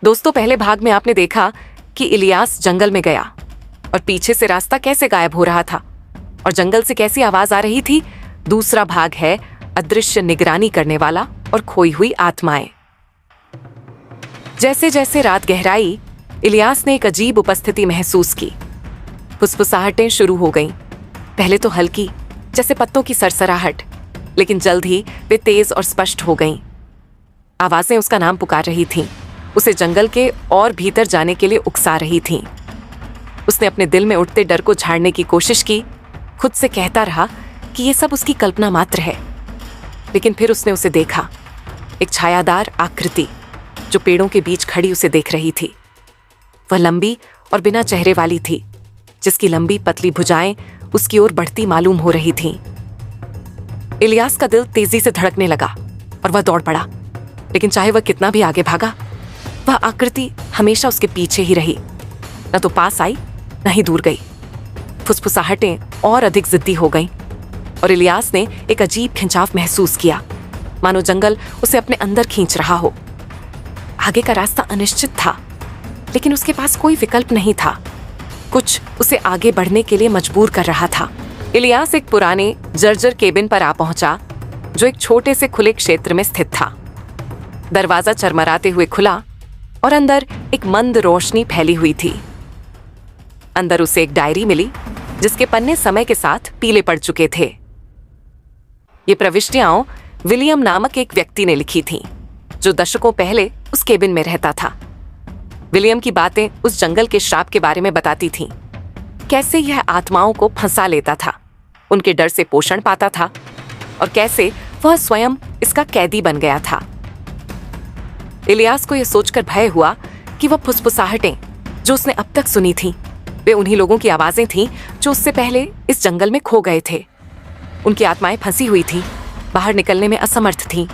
दोस्तों, पहले भाग में आपने देखा कि इलियास जंगल में गया और पीछे से रास्ता कैसे गायब हो रहा था और जंगल से कैसी आवाज आ रही थी। दूसरा भाग है अदृश्य निगरानी करने वाला और खोई हुई आत्माएं। जैसे जैसे रात गहराई, इलियास ने एक अजीब उपस्थिति महसूस की। फुसफुसाहटें शुरू हो गईं। पहले तो हल्की, जैसे पत्तों की सरसराहट, लेकिन जल्द ही वे तेज और स्पष्ट हो गईं। आवाजें उसका नाम पुकार रही थीं, उसे जंगल के और भीतर जाने के लिए उकसा रही थीं। उसने अपने दिल में उठते डर को झाड़ने की कोशिश की, खुद से कहता रहा कि ये सब उसकी कल्पना मात्र है। लेकिन फिर उसने उसे देखा, एक छायादार आकृति जो पेड़ों के बीच खड़ी उसे देख रही थी। वह लंबी और बिना चेहरे वाली थी, जिसकी लंबी पतली भुजाएं उसकी ओर बढ़ती मालूम हो रही थीं। इलियास का दिल तेजी से धड़कने लगा और वह दौड़ पड़ा, लेकिन चाहे वह कितना भी आगे भागा, वह आकृति हमेशा उसके पीछे ही रही। न तो पास आई, न ही दूर गई। फुसफुसाहटें और अधिक जिद्दी हो गईं और इलियास ने एक अजीब खिंचाव महसूस किया, मानो जंगल उसे अपने अंदर खींच रहा हो। आगे का रास्ता अनिश्चित था, लेकिन उसके पास कोई विकल्प नहीं था। कुछ उसे आगे बढ़ने के लिए मजबूर कर रहा था। इलियास एक पुराने जर्जर केबिन पर आ पहुंचा, जो एक छोटे से खुले क्षेत्र में स्थित था। दरवाजा चरमराते हुए खुला और अंदर एक मंद रोशनी फैली हुई थी। अंदर उसे एक डायरी मिली, जिसके पन्ने समय के साथ पीले पड़ चुके थे। ये प्रविष्टियां विलियम नामक एक व्यक्ति ने लिखी थीं, जो दशकों पहले उस केबिन में रहता था। विलियम की बातें उस जंगल के श्राप के बारे में बताती थीं, कैसे यह आत्माओं को फंसा लेता था, उनके डर से पोषण पाता था और कैसे वह स्वयं इसका कैदी बन गया था। इलियास को यह सोचकर भय हुआ कि वह फुसफुसाहटें जो उसने अब तक सुनी थीं, वे उन्हीं लोगों की आवाजें थीं जो उससे पहले इस जंगल में खो गए थे। उनकी आत्माएं फंसी हुई थीं, बाहर निकलने में असमर्थ थीं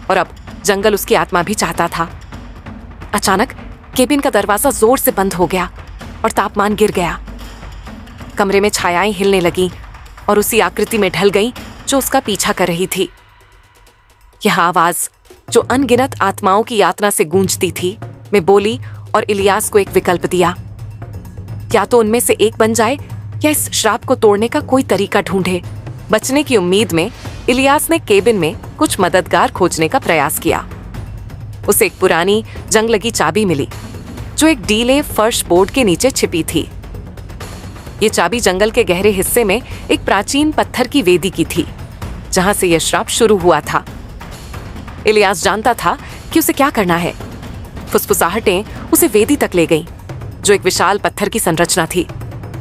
और अब जंगल उसकी आत्मा भी चाहता था। अचानक केबिन का दरवाजा जोर से बंद हो गया और तापमान गिर गया। कमरे में छायाएं हिलने लगीं और उसी आकृति में ढल गईं जो उसका पीछा कर रही थी। यह आवाज, जो अनगिनत आत्माओं की यातना से गूंजती थी, में बोली और इलियास को एक विकल्प दिया। या तो उनमें से एक बन जाए या इस श्राप को तोड़ने का कोई तरीका ढूंढे। बचने की उम्मीद में इलियास ने केबिन में कुछ मददगार खोजने का प्रयास किया। उसे एक पुरानी जंग लगी चाबी मिली, जो एक डीले फर्श बोर्ड के नीचे छिपी थी। ये चाबी जंगल के गहरे हिस्से में एक प्राचीन पत्थर की वेदी की थी, जहां से यह श्राप शुरू हुआ था। इलियास जानता था कि उसे क्या करना है। फुसफुसाहटें उसे वेदी तक ले गईं, जो एक विशाल पत्थर की संरचना थी,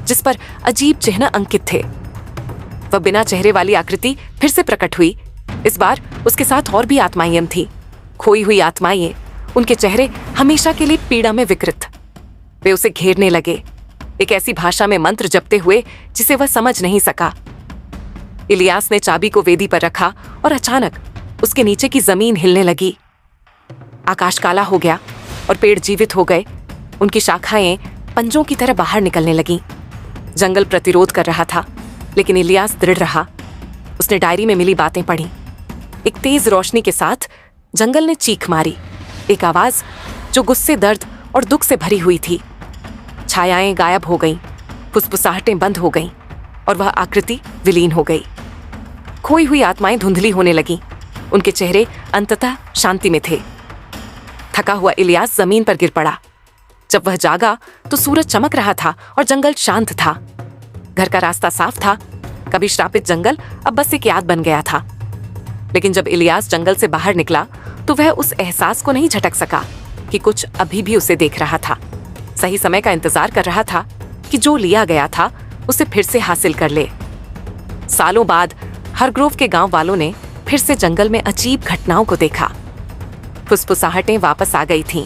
जिस पर अजीब चिन्ह अंकित थे। वह बिना चेहरे वाली आकृति फिर से प्रकट हुई। इस बार उसके साथ और भी आत्माएं थीं, खोई हुई आत्माएं, उनके चेहरे हमेशा के लिए पीड़ा में विकृत। वे उसे घेरने लगे, एक ऐसी भाषा में मंत्र जपते हुए जिसे वह समझ नहीं सका। इलियास ने चाबी को वेदी पर रखा और अचानक उसके नीचे की जमीन हिलने लगी। आकाश काला हो गया और पेड़ जीवित हो गए। उनकी शाखाएं पंजों की तरह बाहर निकलने लगीं। जंगल प्रतिरोध कर रहा था, लेकिन इलियास दृढ़ रहा। उसने डायरी में मिली बातें पढ़ी। एक तेज रोशनी के साथ जंगल ने चीख मारी, एक आवाज जो गुस्से, दर्द और दुख से भरी हुई थी। छायाएं गायब हो गईं, फुसफुसाहटें बंद हो गईं और वह आकृति विलीन हो गई। खोई हुई आत्माएं धुंधली होने लगीं। उनके चेहरे अंततः शांति में थे। थका हुआ इलियास जमीन पर गिर पड़ा। जब वह जागा तो सूरज चमक रहा था और जंगल शांत था। घर का रास्ता साफ था। कभी श्रापित जंगल अब बस एक याद बन गया था। लेकिन जब इलियास जंगल से बाहर निकला तो वह उस एहसास को नहीं झटक सका कि कुछ अभी भी उसे देख रहा था। सही समय का इंतजार कर रहा था कि जो लिया गया था उसे फिर से हासिल कर ले। सालों बाद हरग्रोव के गांव वालों ने फिर से जंगल में अजीब घटनाओं को देखा। फुसफुसाहटें वापस आ गई थीं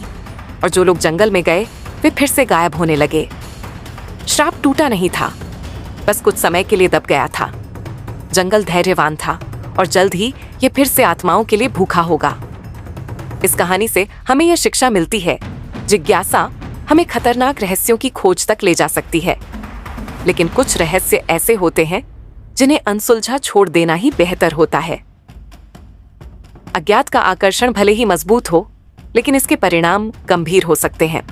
और जो लोग जंगल में गए वे फिर से गायब होने लगे। श्राप टूटा नहीं था, बस कुछ समय के लिए दब गया था। जंगल धैर्यवान था और जल्द ही ये फिर से आत्माओं के लिए भूखा होगा। इस कहानी से हमें यह शिक्षा मिलती है, जिज्ञासा हमें खतरनाक रहस्यों की खोज तक ले जा सकती है, लेकिन कुछ रहस्य ऐसे होते हैं जिन्हें अनसुलझा छोड़ देना ही बेहतर होता है। अज्ञात का आकर्षण भले ही मजबूत हो, लेकिन इसके परिणाम गंभीर हो सकते हैं।